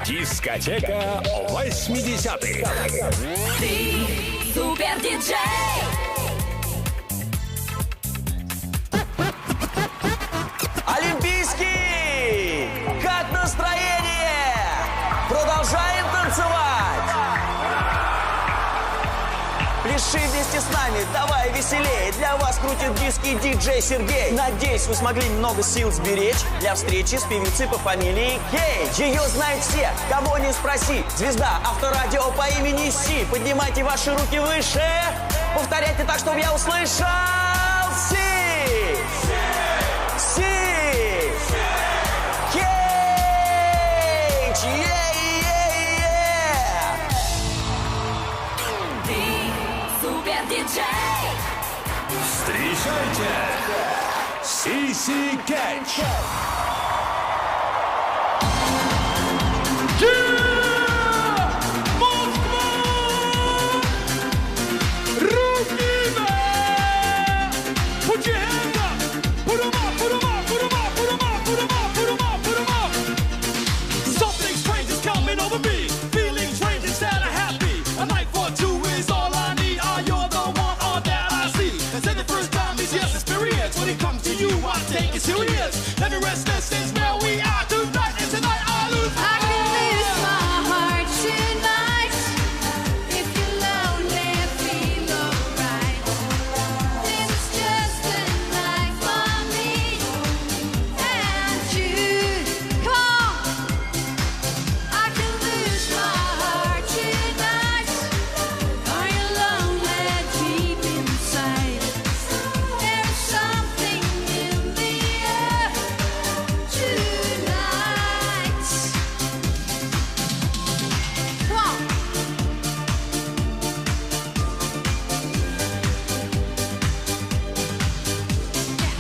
Дискотека 80-х. Ты супер диджей. Олимпийский! Как настроение? Продолжаем танцевать! Пляши вместе с нами, давай веселее. Для вас крутит диски диджей Сергей. Надеюсь, вы смогли много сил сберечь для встречи с певицей по фамилии Кей. Ее знают все, кого не спроси. Звезда авторадио по имени Си. Поднимайте ваши руки выше. Повторяйте так, чтобы я услышал. Си! Си! Кейдж! Ты супер диджей. Встречайте, Сиси Кетч. Take it serious. Let me rest. This is where we are tonight, and tonight I lose. I can lose my heart tonight if you're lonely, feel alright. This is just a night for me and you. Come on, I can lose my heart tonight. Are you lonely deep inside? There's something in the air tonight. Come on.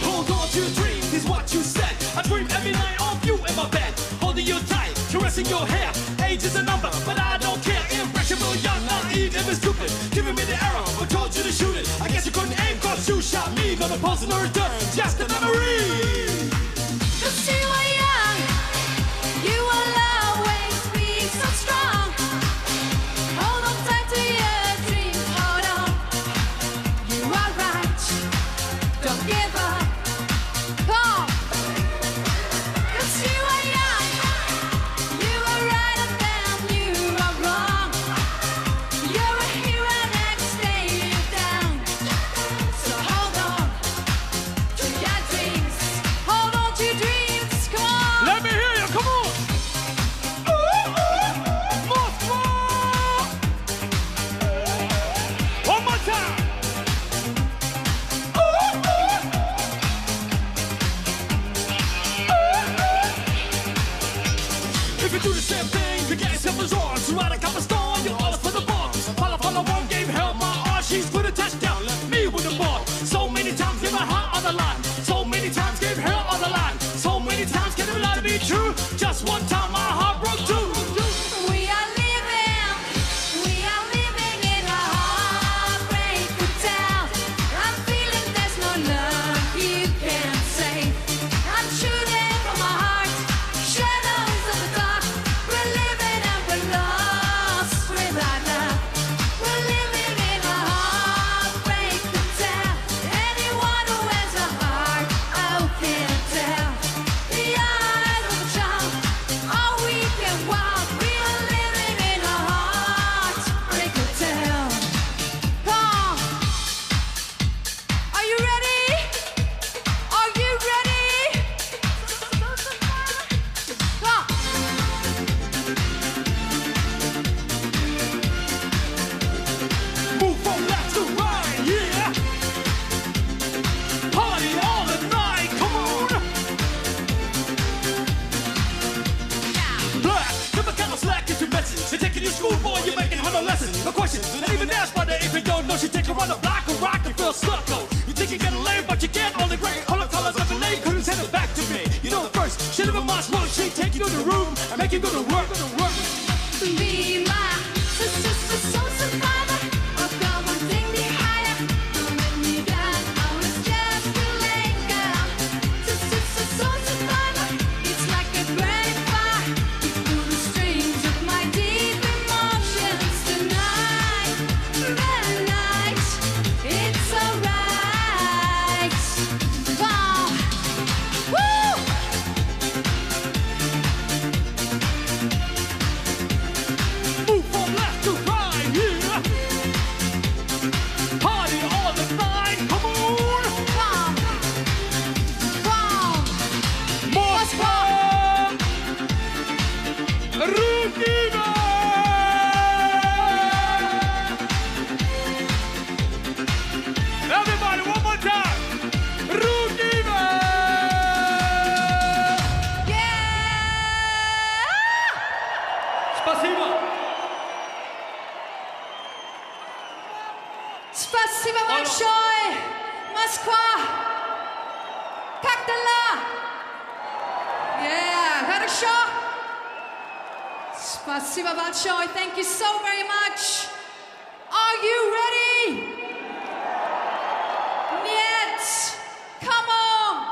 Hold on to your dream, is what you said. I dream every night of you in my bed, holding you tight, caressing your hair. Age is a number, but I don't care. Impressionable, young, naive, even stupid. Giving me the arrow, but told you to shoot it. I guess you couldn't aim, cause you shot me. Gonna pose in no return, just a memory. Cause you are young, you will always be so strong. Hold on tight to your dream, hold on. You are right, don't give up. Come on. Cause you are young, you are right and then you are wrong. You're a hero next day you're down. So hold on to your dreams, hold on to your dreams, come on. Let me hear you, come on. Moskva! One more time. If you do the same thing, you get yourself a zone. So ride a couple stone, you're all for the ball. Follow one game, held my arm, she's put a touchdown, left me with the ball. So many times gave my heart on the line. So many times gave her on the line. So many times can it not be true? Just one time my heart broke too. We are living in a heartbreak hotel. I'm feeling there's no love you can save. I'm shooting from my heart, shadows of the dark. We're living and we're lost without love. We're living in a heartbreak hotel. Anyone who has a heart, oh, can tell. The eyes of a child, all we can walk. We are living in a heartbreak hotel. Come on. Are you ready? Are you ready? Come on. Move from left to right, yeah. Party all the night, come on. Black, never kind of slack if you're messing. They're taking you school, boy, you're making her no lessons. No questions, and even ask by the if you don't know. She take her on the block and rock and feel stuck, though. You think you get a lane, but you can't. Only bring all the colors of the lane, couldn't send it back to me. You know first, she live in my small, she take you to the room and make you go to work. Be my soul survivor. Oh, come on, take me higher. Don't let me down. I was just a late girl. Soul survivor. It's like a great fire. You pull the strings большое. Спасибо большое. Thank you so very much. Are you ready? Нет. Come on.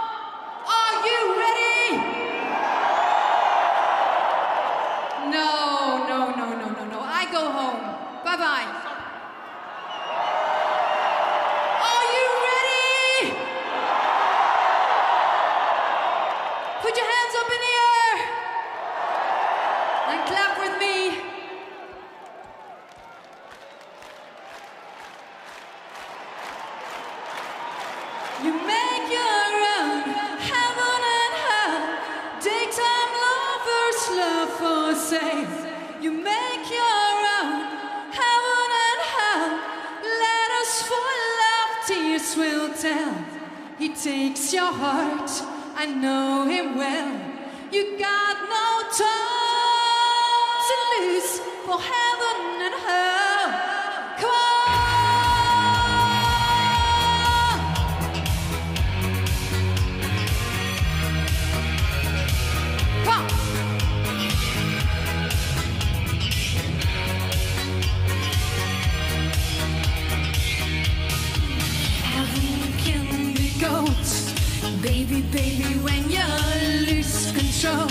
Are you ready? No. I go home. Bye-bye. Are you ready? Put your hands up in the air and clap with me. You make your own heaven and hell. Daytime lovers love for sale. You make your own heaven and hell. Let us for love, tears will tell. He takes your heart, I know him well. You got no time to lose for heaven and hell. Come on! Come on! Heaven can be gold, baby, when you lose control.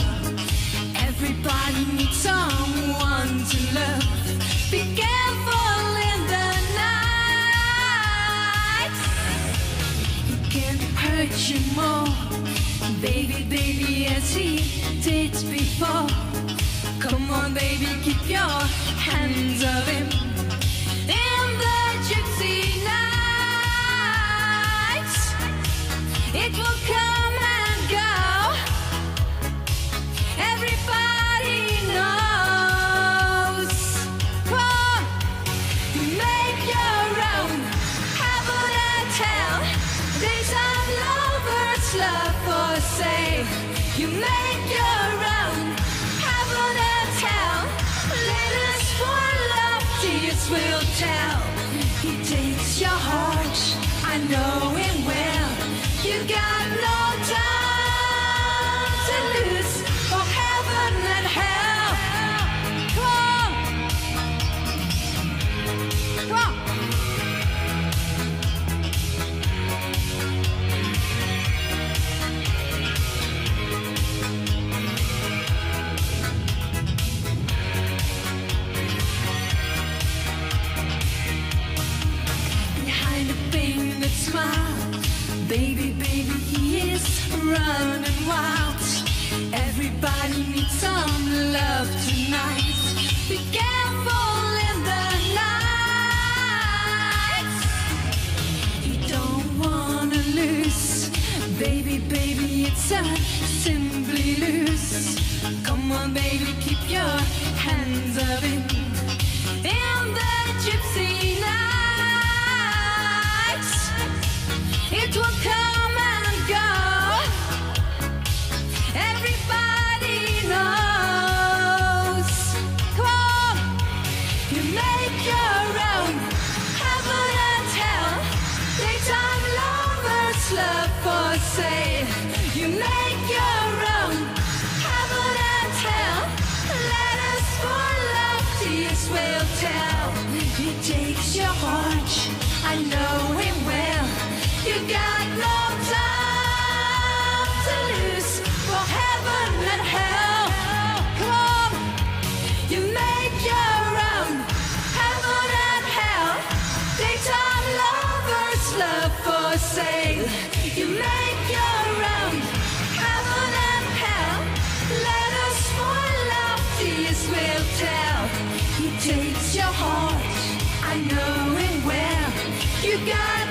Everybody needs someone to love. Be careful in the night. He can hurt you more, baby, as he did before. Come on, baby, keep your hands off him. In the gypsy nights, it will come and go. Everybody knows. Come on, make your own heaven and hell. Daytime lovers love for sale. You make your own heaven and hell. Letters for love, tears will tell. He takes your heart, I know him well. You got no time to lose for heaven and hell. Come on. Come on. Behind a painted smile, baby, he is running wild. Everybody needs some love tonight. Be careful in the night. You don't wanna lose, baby, it's a simply lose. Come on, baby, keep your hands up in the gypsy nights. It will come and go. Everybody knows. Come on, you make your own heaven and hell. Daytime lovers love for sale. You make your own heaven and hell. Letters for love, tears will tell. He takes your heart, I know him well. You got no time to lose for heaven and hell. Come on, you make your own heaven and hell. Daytime lovers love for sale. You make your own heaven and hell. Letters for love, tears will tell. He takes your heart, I know it well. You got